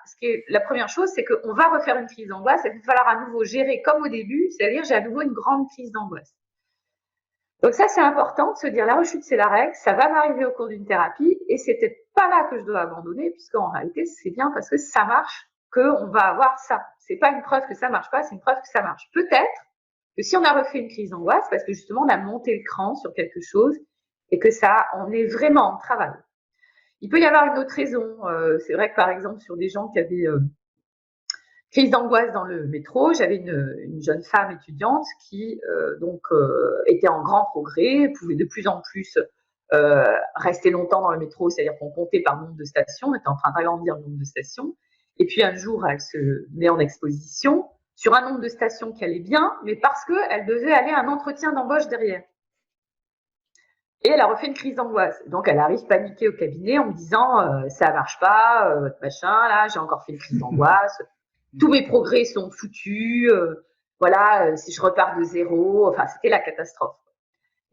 la première chose, c'est qu'on va refaire une crise d'angoisse, et il va falloir à nouveau gérer comme au début, c'est-à-dire j'ai à nouveau une grande crise d'angoisse. Donc ça, c'est important de se dire la rechute, c'est la règle, ça va m'arriver au cours d'une thérapie, et c'est peut-être pas là que je dois abandonner, puisqu'en réalité, c'est bien parce que ça marche qu'on va avoir ça. C'est pas une preuve que ça marche pas, c'est une preuve que ça marche. Peut-être que si on a refait une crise d'angoisse, parce que justement on a monté le cran sur quelque chose, et que ça, on est vraiment en travail. Il peut y avoir une autre raison. C'est vrai que par exemple, sur des gens qui avaient crise d'angoisse dans le métro, j'avais une jeune femme étudiante qui était en grand progrès, pouvait de plus en plus rester longtemps dans le métro, c'est-à-dire qu'on comptait par nombre de stations, on était en train d'agrandir le nombre de stations. Et puis un jour, elle se met en exposition sur un nombre de stations qui allait bien, mais parce qu'elle devait aller à un entretien d'embauche derrière. Et elle a refait une crise d'angoisse. Donc elle arrive paniquée au cabinet en me disant ça marche pas, votre machin, là, j'ai encore fait une crise d'angoisse, tous mes progrès sont foutus, voilà, si je repars de zéro, enfin c'était la catastrophe.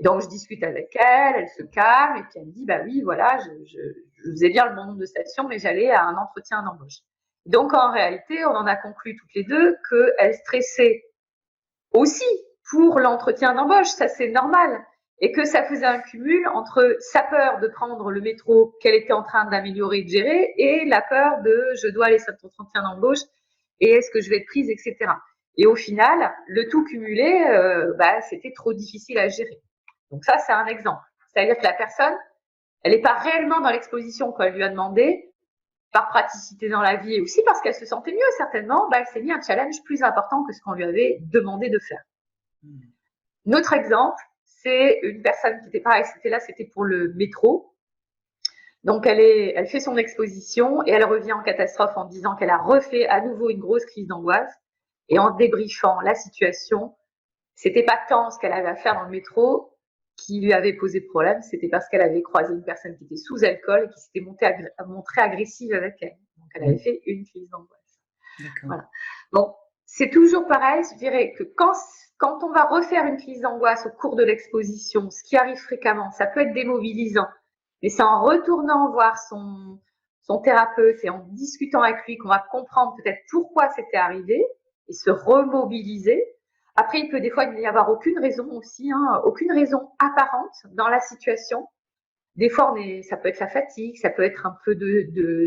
Et donc je discute avec elle, elle se calme, et puis elle me dit bah oui, voilà, je faisais bien le bon nombre de stations, mais j'allais à un entretien d'embauche. Donc en réalité, on en a conclu toutes les deux qu'elle stressait aussi pour l'entretien d'embauche, ça c'est normal, et que ça faisait un cumul entre sa peur de prendre le métro qu'elle était en train d'améliorer, de gérer, et la peur de je dois aller à cet entretien d'embauche et est-ce que je vais être prise, etc. Et au final, le tout cumulé, c'était trop difficile à gérer. Donc ça, c'est un exemple. C'est-à-dire que la personne, elle n'est pas réellement dans l'exposition qu'on lui a demandé, par praticité dans la vie et aussi parce qu'elle se sentait mieux certainement, elle s'est mis un challenge plus important que ce qu'on lui avait demandé de faire. Notre exemple, c'est une personne qui était pareil, c'était pour le métro. Donc elle fait son exposition et elle revient en catastrophe en disant qu'elle a refait à nouveau une grosse crise d'angoisse et en débriefant la situation, c'était pas tant ce qu'elle avait à faire dans le métro qui lui avait posé problème, c'était parce qu'elle avait croisé une personne qui était sous alcool et qui s'était montrée agressive avec elle. Donc elle avait fait une crise d'angoisse. D'accord. Voilà. Bon, c'est toujours pareil, je dirais que quand on va refaire une crise d'angoisse au cours de l'exposition, ce qui arrive fréquemment, ça peut être démobilisant, mais c'est en retournant voir son thérapeute et en discutant avec lui qu'on va comprendre peut-être pourquoi c'était arrivé et se remobiliser. Après, il peut des fois n'y avoir aucune raison aussi, aucune raison apparente dans la situation. Des fois, ça peut être la fatigue, ça peut être un peu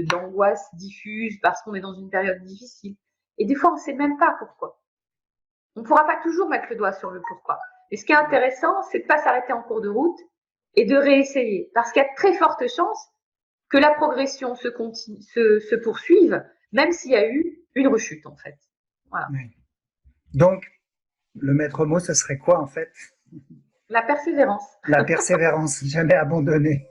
d'angoisse diffuse parce qu'on est dans une période difficile. Et des fois, on ne sait même pas pourquoi. On ne pourra pas toujours mettre le doigt sur le pourquoi. Et ce qui est intéressant, c'est de ne pas s'arrêter en cours de route et de réessayer. Parce qu'il y a de très fortes chances que la progression se poursuive, même s'il y a eu une rechute, en fait. Voilà. Oui. Donc, le maître mot, ce serait quoi en fait? La persévérance. La persévérance, jamais abandonner.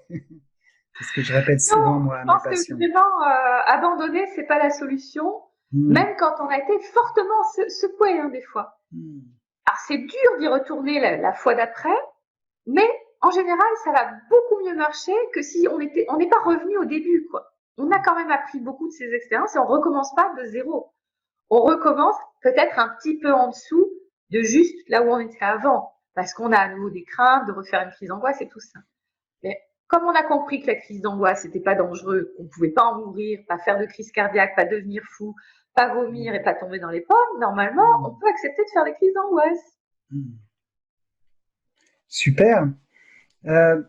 C'est ce que je répète Non, souvent, moi, je à mes pense que patients. vraiment, abandonner, c'est pas la solution, Hmm, même quand on a été fortement secoué, hein, des fois. hmm, Alors, c'est dur d'y retourner la fois d'après, mais en général, ça va beaucoup mieux marcher que si on n'est pas revenu au début, quoi. On a quand même appris beaucoup de ces expériences et on recommence pas de zéro. On recommence peut-être un petit peu en dessous de juste là où on était avant, parce qu'on a à nouveau des craintes de refaire une crise d'angoisse et tout ça. Mais comme on a compris que la crise d'angoisse n'était pas dangereux, qu'on ne pouvait pas en mourir, pas faire de crise cardiaque, pas devenir fou, pas vomir et pas tomber dans les pommes, normalement, on hmm, peut accepter de faire des crises d'angoisse. hmm. Super. Euh,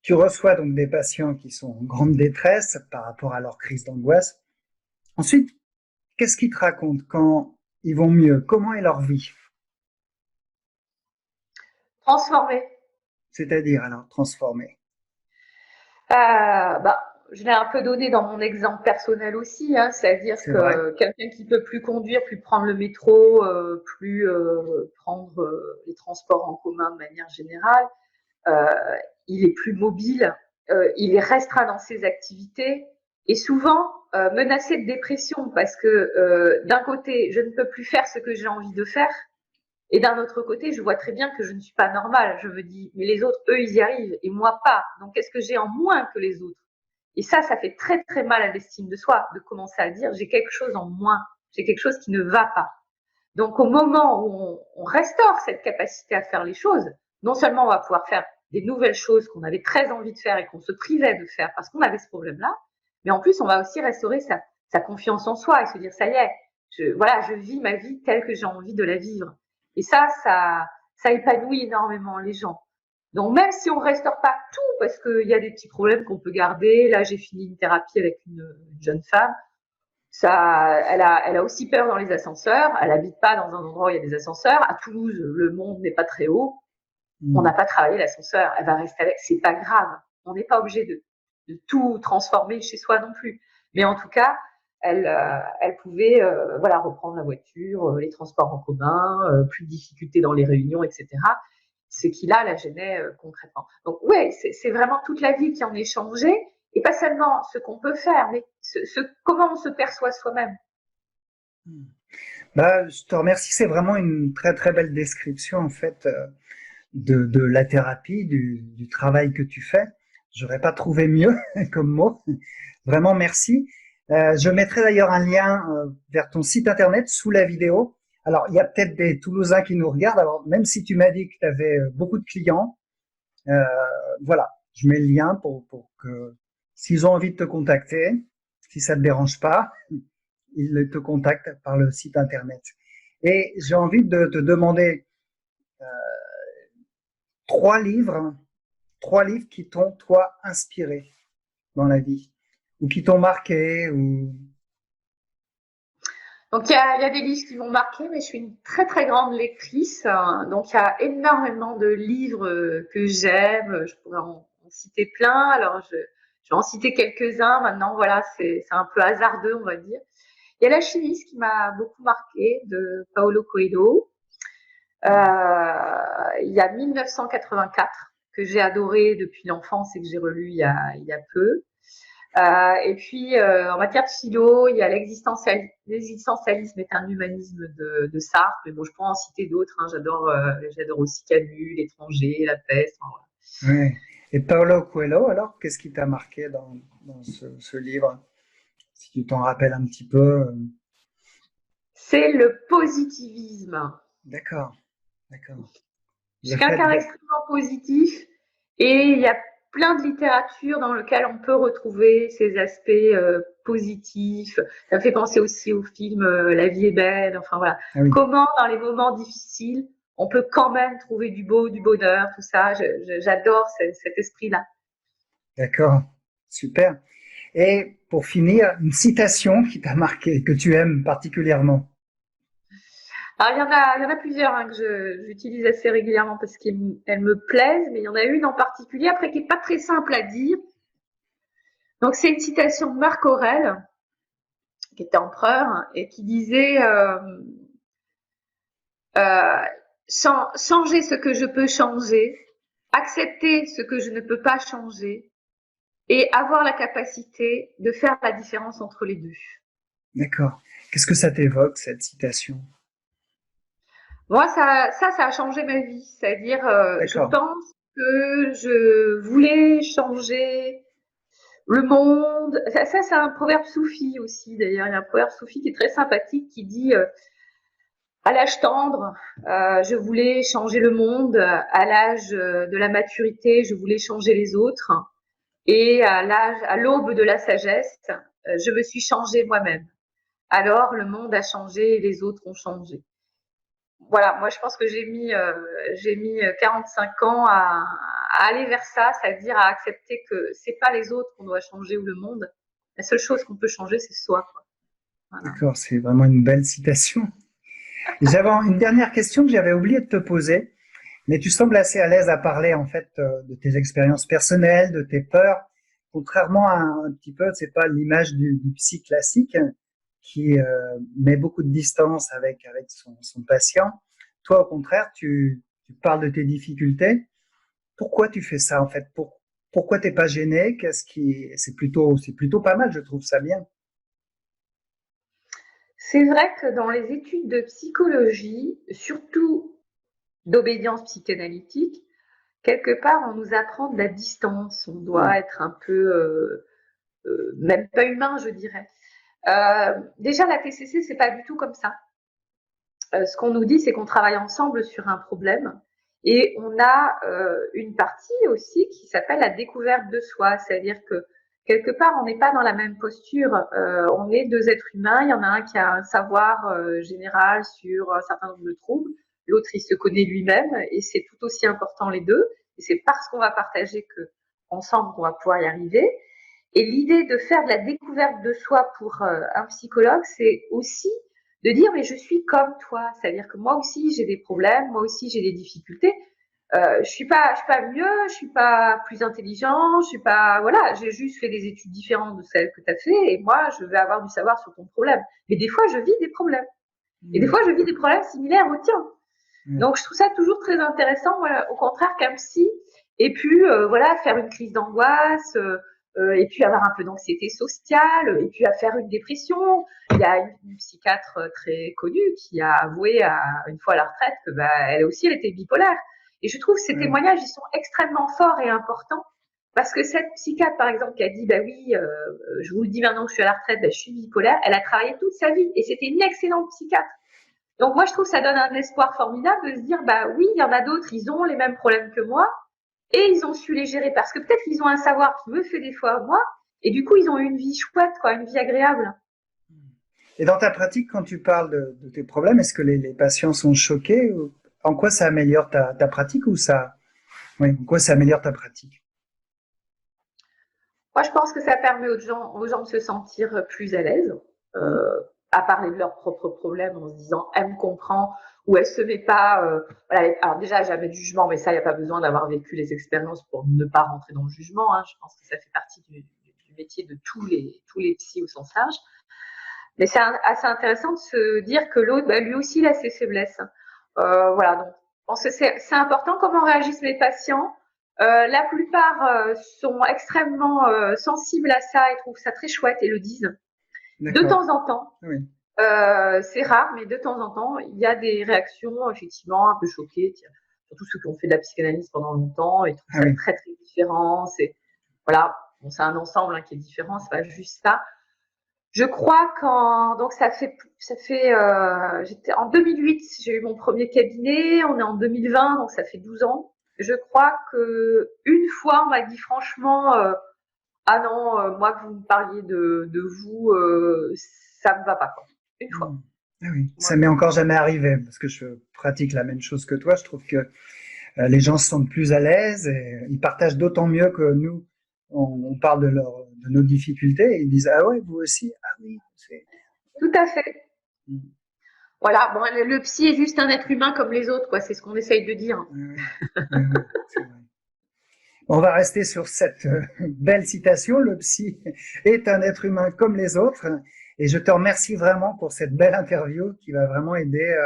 Tu reçois donc des patients qui sont en grande détresse par rapport à leur crise d'angoisse. Ensuite, qu'est-ce qu'ils te racontent quand ils vont mieux? Comment est leur vie? Transformer. C'est-à-dire alors transformer. Bah, je l'ai un peu donné dans mon exemple personnel aussi, hein, c'est-à-dire C'est vrai. que quelqu'un qui peut plus conduire, plus prendre le métro, plus prendre les transports en commun de manière générale, euh, il est plus mobile, il est restreint dans ses activités et souvent menacé de dépression parce que d'un côté, je ne peux plus faire ce que j'ai envie de faire et d'un autre côté, je vois très bien que je ne suis pas normale. Je me dis, mais les autres, eux, ils y arrivent et moi pas. Donc, qu'est-ce que j'ai en moins que les autres? Et ça fait très très mal à l'estime de soi de commencer à dire, j'ai quelque chose en moins, j'ai quelque chose qui ne va pas. Donc, au moment où on restaure cette capacité à faire les choses, non seulement on va pouvoir faire des nouvelles choses qu'on avait très envie de faire et qu'on se privait de faire parce qu'on avait ce problème-là, mais en plus, on va aussi restaurer sa confiance en soi et se dire, ça y est, voilà, je vis ma vie telle que j'ai envie de la vivre. Et ça épanouit énormément les gens. Donc, même si on ne restaure pas tout, parce qu'il y a des petits problèmes qu'on peut garder, là, j'ai fini une thérapie avec une jeune femme, elle a aussi peur dans les ascenseurs. Elle habite pas dans un endroit où il y a des ascenseurs. À Toulouse, le monde n'est pas très haut. On Hmm. n'a pas travaillé l'ascenseur. Elle va rester avec. C'est pas grave. On n'est pas obligé de tout transformer chez soi non plus. Mais en tout cas, elle pouvait voilà, reprendre la voiture, les transports en commun, plus de difficultés dans les réunions, etc. Ce qui là la gênait concrètement. Donc ouais, c'est vraiment toute la vie qui en est changée et pas seulement ce qu'on peut faire, mais comment on se perçoit soi-même. Hmm. Bah, je te remercie, c'est vraiment une très très belle description en fait de la thérapie, du travail que tu fais. J'aurais pas trouvé mieux comme mot. Vraiment merci. Je mettrai d'ailleurs un lien vers ton site internet sous la vidéo. Alors, il y a peut-être des Toulousains qui nous regardent. Alors, même si tu m'as dit que tu avais beaucoup de clients, euh, voilà, je mets le lien pour que s'ils ont envie de te contacter, si ça ne te dérange pas, ils te contactent par le site internet. Et j'ai envie de te demander trois livres, trois livres qui t'ont, toi, inspiré dans la vie, ou qui t'ont marqué, ou... Donc il y a des livres qui vont marquer, mais je suis une très très grande lectrice, hein. Donc il y a énormément de livres que j'aime. Je pourrais en citer plein. Alors je vais en citer quelques-uns. Maintenant, voilà, c'est un peu hasardeux, on va dire. Il y a L'Alchimiste qui m'a beaucoup marqué de Paulo Coelho. Il y a 1984 que j'ai adoré depuis l'enfance et que j'ai relu il y a peu. Et puis, en matière de philo, il y a l'existentialisme est un humanisme de Sartre, mais bon, je pourrais en citer d'autres, hein. J'adore aussi Camus, L'étranger, La peste. Enfin, voilà. Ouais. Et Paulo Coelho, alors, qu'est-ce qui t'a marqué dans ce livre? Si tu t'en rappelles un petit peu. C'est le positivisme. D'accord, d'accord. Je Le suis fait quelqu'un de... d'extrêmement positif et il y a plein de littérature dans lequel on peut retrouver ces aspects positifs. Ça me fait penser aussi au film La vie est belle. Enfin voilà, Ah oui, comment dans les moments difficiles, on peut quand même trouver du beau, du bonheur, tout ça. J'adore cet esprit-là. d'accord, super. Et pour finir, une citation qui t'a marqué, que tu aimes particulièrement. Alors il y en a plusieurs hein, que j'utilise assez régulièrement parce qu'elles me plaisent, mais il y en a une en particulier après qui est pas très simple à dire. Donc c'est une citation de Marc Aurèle qui était empereur et qui disait euh, changer ce que je peux changer, accepter ce que je ne peux pas changer et avoir la capacité de faire la différence entre les deux. D'accord. Qu'est-ce que ça t'évoque, cette citation? Moi, ça a changé ma vie. C'est-à-dire, je D'accord. pense que je voulais changer le monde. Ça c'est un proverbe soufi aussi, d'ailleurs. Il y a un proverbe soufi qui est très sympathique qui dit à l'âge tendre, je voulais changer le monde. À l'âge de la maturité, je voulais changer les autres. Et à l'aube de la sagesse, je me suis changée moi-même. Alors, le monde a changé et les autres ont changé. Voilà, moi je pense que j'ai mis 45 ans à aller vers ça, c'est-à-dire à accepter que c'est pas les autres qu'on doit changer ou le monde. La seule chose qu'on peut changer, c'est soi, quoi. Voilà. D'accord, c'est vraiment une belle citation. J'avais une dernière question que j'avais oublié de te poser, mais tu sembles assez à l'aise à parler en fait de tes expériences personnelles, de tes peurs, contrairement à un petit peu, c'est pas l'image du psy classique qui met beaucoup de distance avec son patient. Toi, au contraire, tu parles de tes difficultés. Pourquoi tu fais ça en fait? Pourquoi t'es pas gêné? C'est plutôt pas mal, je trouve ça bien. C'est vrai que dans les études de psychologie, surtout d'obédience psychanalytique, quelque part, on nous apprend de la distance. On doit être un peu, même pas humain, je dirais. Déjà, la TCC, c'est pas du tout comme ça. Ce qu'on nous dit, c'est qu'on travaille ensemble sur un problème et on a une partie aussi qui s'appelle la découverte de soi, c'est-à-dire que quelque part, on n'est pas dans la même posture. On est deux êtres humains. Il y en a un qui a un savoir général sur un certain nombre de troubles. L'autre, il se connaît lui-même et c'est tout aussi important les deux. Et c'est parce qu'on va partager que ensemble, on va pouvoir y arriver. Et l'idée de faire de la découverte de soi pour un psychologue, c'est aussi de dire mais je suis comme toi, c'est-à-dire que moi aussi j'ai des problèmes, moi aussi j'ai des difficultés. Je suis pas mieux, je suis pas plus intelligent, je suis pas voilà, j'ai juste fait des études différentes de celles que tu as fait et moi je vais avoir du savoir sur ton problème. Mais des fois je vis des problèmes et des fois je vis des problèmes similaires aux tiens. Donc je trouve ça toujours très intéressant, voilà, au contraire qu'un psy ait pu voilà faire une crise d'angoisse. Et puis avoir un peu d'anxiété sociale, et puis à faire une dépression. Il y a une psychiatre très connue qui a avoué une fois à la retraite que bah, elle aussi, elle était bipolaire. Et je trouve que ces Ouais. témoignages, ils sont extrêmement forts et importants, parce que cette psychiatre, par exemple, qui a dit, bah oui, je vous le dis maintenant que je suis à la retraite, bah, je suis bipolaire, elle a travaillé toute sa vie, et c'était une excellente psychiatre. Donc moi, je trouve que ça donne un espoir formidable de se dire, bah oui, il y en a d'autres, ils ont les mêmes problèmes que moi, et ils ont su les gérer parce que peut-être qu'ils ont un savoir qui me fait des fois moi, et du coup ils ont eu une vie chouette, quoi, une vie agréable. Et dans ta pratique, quand tu parles de tes problèmes, est-ce que les patients sont choqués? En quoi ça améliore ta pratique ou ça, oui, en quoi ça améliore ta pratique? Moi, je pense que ça permet aux gens de se sentir plus à l'aise, à parler de leurs propres problèmes en se disant elle me comprend ou elle se met pas. Voilà, alors déjà, jamais de jugement, mais ça, il n'y a pas besoin d'avoir vécu les expériences pour ne pas rentrer dans le jugement. Hein. Je pense que ça fait partie du métier de tous les psys au sens large. Mais c'est assez intéressant de se dire que l'autre, bah, lui aussi, il a ses faiblesses. Voilà, donc je pense que c'est important comment réagissent mes patients. La plupart sont extrêmement sensibles à ça et trouvent ça très chouette et le disent. De D'accord. temps en temps, Oui. c'est rare, mais de temps en temps, il y a des réactions effectivement un peu choquées. Tiens, surtout ceux qui ont fait de la psychanalyse pendant longtemps, ils trouvent Ah ça oui. très très différent. C'est voilà, bon, c'est un ensemble hein, qui est différent, c'est pas juste ça. Je crois qu'en donc ça fait j'étais en 2008, j'ai eu mon premier cabinet, on est en 2020 donc ça fait 12 ans. Je crois que une fois on m'a dit franchement ah non moi que vous me parliez de vous ça me va pas quoi. Une Hmm. fois. Ah oui. Ça Voilà. m'est encore jamais arrivé parce que je pratique la même chose que toi. Je trouve que les gens se sentent plus à l'aise et ils partagent d'autant mieux que nous, on parle de nos difficultés et ils disent ah ouais, vous aussi? Ah oui. Tout à fait. Hmm. Voilà, bon le psy est juste un être humain comme les autres quoi, c'est ce qu'on essaye de dire. Oui, oui, oui, oui, c'est vrai. On va rester sur cette belle citation. Le psy est un être humain comme les autres. Et je te remercie vraiment pour cette belle interview qui va vraiment aider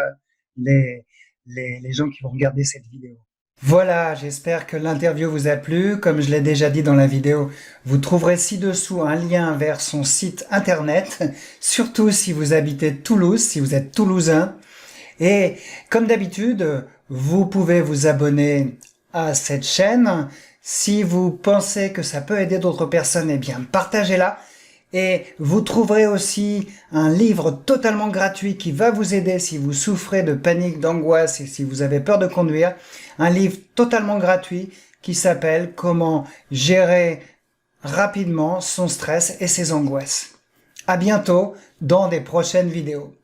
les gens qui vont regarder cette vidéo. Voilà, j'espère que l'interview vous a plu. Comme je l'ai déjà dit dans la vidéo, vous trouverez ci-dessous un lien vers son site internet, surtout si vous habitez Toulouse, si vous êtes toulousain. Et comme d'habitude, vous pouvez vous abonner à cette chaîne. Si vous pensez que ça peut aider d'autres personnes, eh bien partagez-la. Et vous trouverez aussi un livre totalement gratuit qui va vous aider si vous souffrez de panique, d'angoisse et si vous avez peur de conduire. Un livre totalement gratuit qui s'appelle Comment gérer rapidement son stress et ses angoisses. À bientôt dans des prochaines vidéos.